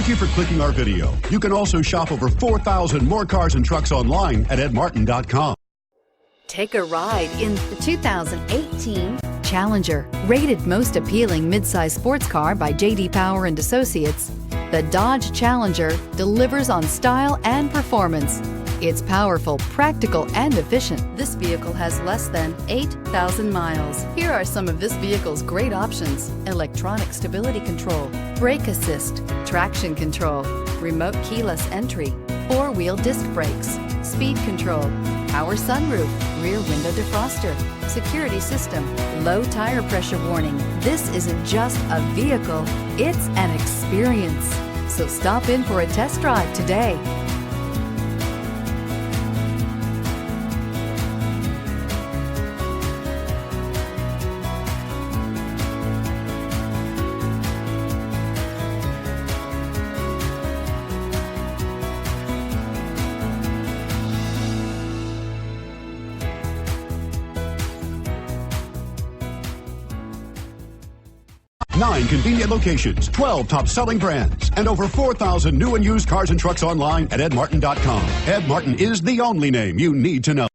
Thank you for clicking our video. You can also shop over 4,000 more cars and trucks online at edmartin.com. Take a ride in the 2018 Challenger. Rated most appealing midsize sports car by J.D. Power and Associates, the Dodge Challenger delivers on style and performance. It's powerful, practical, and efficient. This vehicle has less than 8,000 miles. Here are some of this vehicle's great options: electronic stability control, brake assist, traction control, remote keyless entry, four-wheel disc brakes, speed control, power sunroof, rear window defroster, security system, low tire pressure warning. This isn't just a vehicle, it's an experience. So stop in for a test drive today. Nine convenient locations, 12 top-selling brands, and over 4,000 new and used cars and trucks online at edmartin.com. Ed Martin is the only name you need to know.